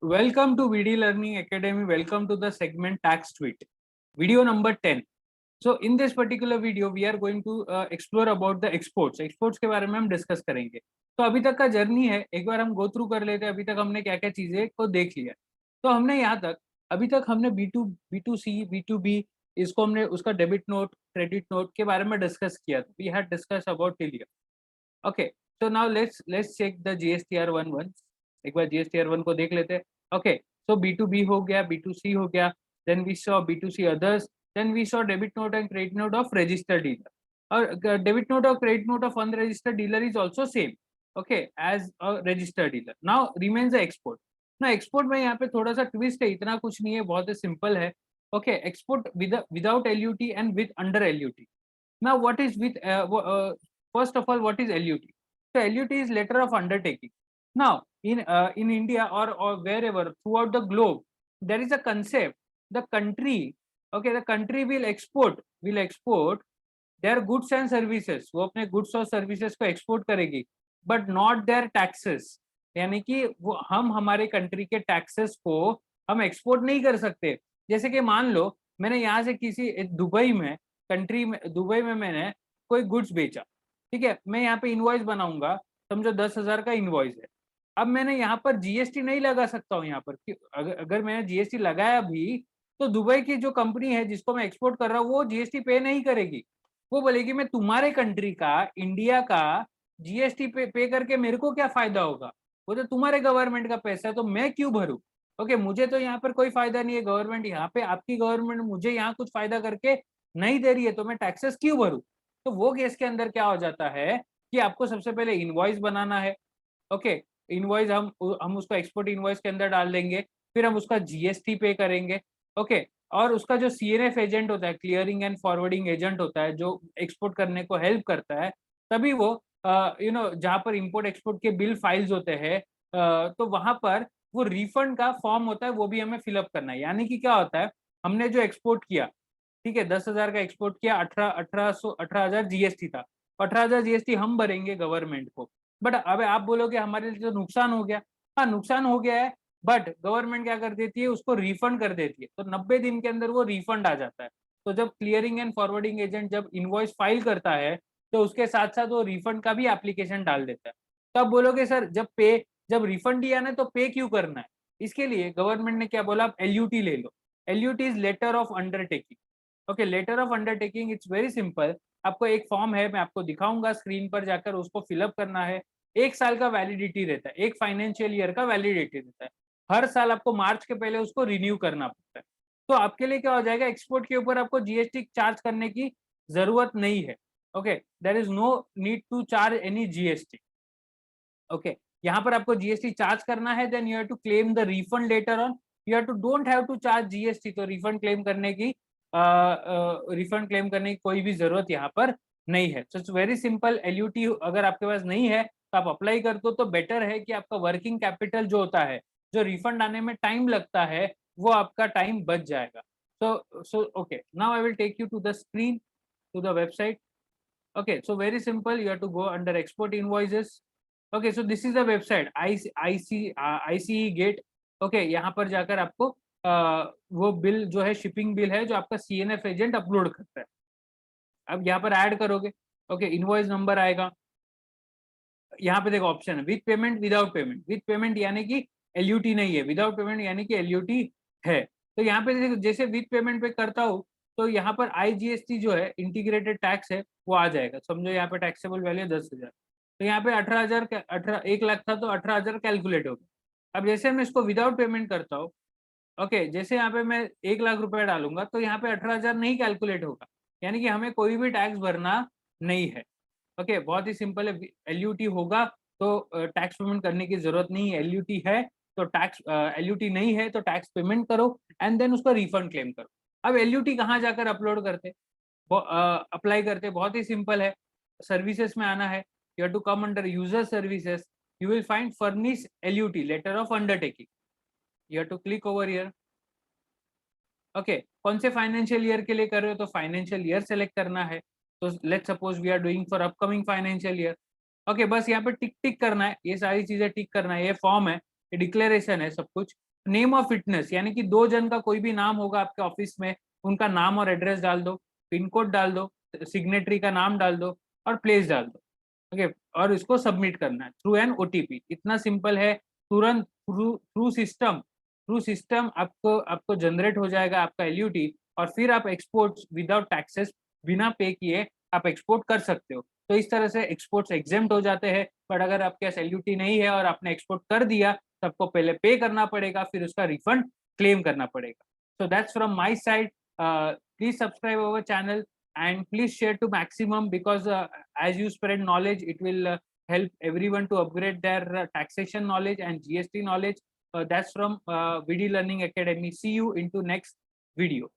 Welcome to VD Learning Academy. Welcome to the segment Tax Tweet. Video number 10. So in this particular video, we are going to explore about the exports. Exports के बारे में हम discuss करेंगे. तो अभी तक का journey है, एक बार हम गो थ्रू कर लेते हैं. अभी तक हमने क्या क्या चीजें को देख लिया. तो हमने यहाँ तक अभी तक हमने B2C, B2B, इसको हमने उसका डेबिट नोट, क्रेडिट नोट के बारे में डिस्कस किया. We had discuss about till here. Okay, so now let's check the GSTR 1 once. एक बार GSTR 1 को देख लेते हैं. ओके, सो B2B हो गया, B2C हो गया, then we saw B2C others, then we saw debit note and credit note of registered dealer. Or debit note or credit note of unregistered dealer is also same, okay, as a registered dealer. Now remains the export. Now export में यहाँ पे थोड़ा सा twist है, इतना कुछ नहीं है, बहुत ही सिंपल है. Okay, export without LUT and with under LUT. Now what is with first of all, what is LUT? So LUT is letter of undertaking. Now in India or wherever throughout the globe, there is a concept. The country, okay, the country will export their goods and services. वो अपने goods और services को export करेगी, but not their taxes. यानी कि वो हम हमारे कंट्री के टैक्सेस को हम एक्सपोर्ट नहीं कर सकते. जैसे कि मान लो मैंने यहाँ से किसी दुबई में मैंने कोई गुड्स बेचा, ठीक है, मैं यहाँ पे इनवॉइस बनाऊंगा, समझो 10,000 का इनवॉइस है. अब मैंने यहाँ पर जीएसटी नहीं लगा सकता हूँ यहाँ पर. अगर मैंने जीएसटी लगाया भी तो दुबई की जो कंपनी है जिसको मैं एक्सपोर्ट कर रहा हूँ वो जीएसटी पे नहीं करेगी. वो बोलेगी मैं तुम्हारे कंट्री का, इंडिया का जीएसटी पे करके मेरे को क्या फायदा होगा, वो तो तुम्हारे गवर्नमेंट का पैसा है, तो मैं क्यों भरूं. ओके, मुझे तो यहाँ पर कोई फायदा नहीं है. गवर्नमेंट यहाँ पे, आपकी गवर्नमेंट मुझे यहाँ कुछ फायदा करके नहीं दे रही है, तो मैं टैक्सेस क्यों भरूं. तो वो केस के अंदर क्या हो जाता है कि आपको सबसे पहले इनवॉइस बनाना है. ओके, इनवॉइस हम उसको एक्सपोर्ट इनवॉइस के अंदर डाल देंगे, फिर हम उसका जीएसटी पे करेंगे. ओके, और उसका जो सीएनएफ एजेंट होता है, क्लियरिंग एंड फॉरवर्डिंग एजेंट होता है, जो एक्सपोर्ट करने को हेल्प करता है, तभी वो जहाँ पर इंपोर्ट एक्सपोर्ट के बिल फाइल्स होते हैं, तो वहां पर वो रिफंड का फॉर्म होता है, वो भी हमें फिलअप करना है. यानी कि क्या होता है, हमने जो एक्सपोर्ट किया, ठीक है, 10,000 का एक्सपोर्ट किया, 18,000 जीएसटी था, 18,000 जीएसटी हम भरेंगे गवर्नमेंट को. बट अब आप बोलोगे हमारे लिए तो नुकसान हो गया. हाँ, नुकसान हो गया है, बट गवर्नमेंट क्या कर देती है, उसको रिफंड कर देती है. तो 90 दिन के अंदर वो रिफंड आ जाता है. तो जब क्लियरिंग एंड फॉरवर्डिंग एजेंट जब इनवॉइस फाइल करता है, तो उसके साथ साथ वो रिफंड का भी एप्लीकेशन डाल देता है. तो आप बोलोगे सर जब रिफंड दिया ना, तो पे क्यों करना है. इसके लिए गवर्नमेंट ने क्या बोला, आप एलयूटी ले लो. LUT is letter of undertaking. Okay, letter of undertaking, it's very simple. आपको एक फॉर्म है, मैं आपको दिखाऊंगा स्क्रीन पर जाकर, उसको फिलअप करना है. 1 साल का वैलिडिटी रहता है, एक फाइनेंशियल ईयर का वैलिडिटी रहता है. हर साल आपको मार्च के पहले उसको रिन्यू करना पड़ता है. तो आपके लिए क्या हो जाएगा, एक्सपोर्ट के ऊपर आपको जीएसटी चार्ज करने की जरूरत नहीं है. Okay, there is no need to charge any GST. Okay, यहाँ पर आपको जीएसटी चार्ज करना है, then you have to claim the refund letter on. You have to don't have to charge GST. तो रिफंड क्लेम करने की कोई भी जरूरत यहाँ पर नहीं है. So it's very simple. LUT अगर आपके पास नहीं है तो आप अप्लाई कर दो, तो बेटर है कि आपका वर्किंग कैपिटल जो होता है, जो रिफंड आने में टाइम लगता है, वो आपका टाइम बच जाएगा. So okay, now I will take you to the screen, to the website. Okay, so very simple. You have to go under export invoices. Okay, so this is the website ICE Gate. Okay, यहाँ पर जाकर आपको वो bill जो है, shipping bill है, जो आपका सीएनएफ एजेंट अपलोड करता है. अब यहाँ पर ऐड करोगे. ओके, इनवॉइस नंबर आएगा. यहाँ पे देखो ऑप्शन है with payment, without payment. With payment यानी कि एलयूटी नहीं है, विदाउट पेमेंट यानी कि एलयूटी है. तो यहाँ पे देखो, जैसे विद पेमेंट पे करता हूँ, तो यहाँ पर आईजीएसटी जो है, इंटीग्रेटेड टैक्स है, वो आ जाएगा. समझो यहाँ पे टैक्सेबल वैल्यू 10,000, तो यहाँ पे 18,000, 1 लाख था तो 18,000 कैलकुलेट होगा. अब जैसे मैं इसको विदाउट पेमेंट करता हूँ, ओके, जैसे यहाँ पे मैं 1 लाख रुपए डालूंगा, तो यहाँ पे 18,000 नहीं कैलकुलेट होगा. यानी कि हमें कोई भी टैक्स भरना नहीं है. ओके, बहुत ही सिंपल है. एलयूटी होगा तो टैक्स पेमेंट करने की जरूरत नहीं है. एलयूटी है तो टैक्स, एलयूटी नहीं है तो टैक्स पेमेंट करो, एंड देन उसका रिफंड क्लेम करो. अब एलयूटी कहाँ जाकर अपलोड करते, अप्लाई करते, बहुत ही सिंपल है. सर्विसेज में आना है. You have to come under user services. You will find furnish LUT, letter of undertaking. You have to click over here. Okay, कौन से फाइनेंशियल ईयर के लिए कर रहे हो, तो फाइनेंशियल ईयर सेलेक्ट करना है. तो let's suppose we are doing for upcoming financial year. Okay, बस यहाँ पे टिक टिक करना है, ये सारी चीजें टिक करना है. ये फॉर्म है, ये डिक्लेरेशन है सब कुछ। नेम ऑफ विटनेस यानी कि 2 जन का कोई भी नाम होगा आपके ऑफिस में, उनका नाम और एड्रेस डाल दो, पिन कोड डाल दो, सिग्नेटरी का नाम डाल दो और प्लेस डाल दो। ओके, और इसको सबमिट करना है थ्रू एन ओटीपी। इतना सिंपल है। तुरंत थ्रू सिस्टम आपको आपको जनरेट हो जाएगा आपका एलयूटी, और फिर आप एक्सपोर्ट विदाउट टैक्सेस, बिना पे किए आप एक्सपोर्ट कर सकते हो। तो इस तरह से एक्सपोर्ट्स एग्जेम्प्ट हो जाते हैं। बट अगर आपके पास एलयूटी नहीं है और आपने एक्सपोर्ट कर दिया तो आपको पहले पे करना पड़ेगा, फिर उसका रिफंड क्लेम करना पड़ेगा। So that's from my side. Please subscribe our channel and please share to maximum, because as you spread knowledge, it will help everyone to upgrade their taxation knowledge and GST knowledge. That's from VD Learning Academy. See you into next video.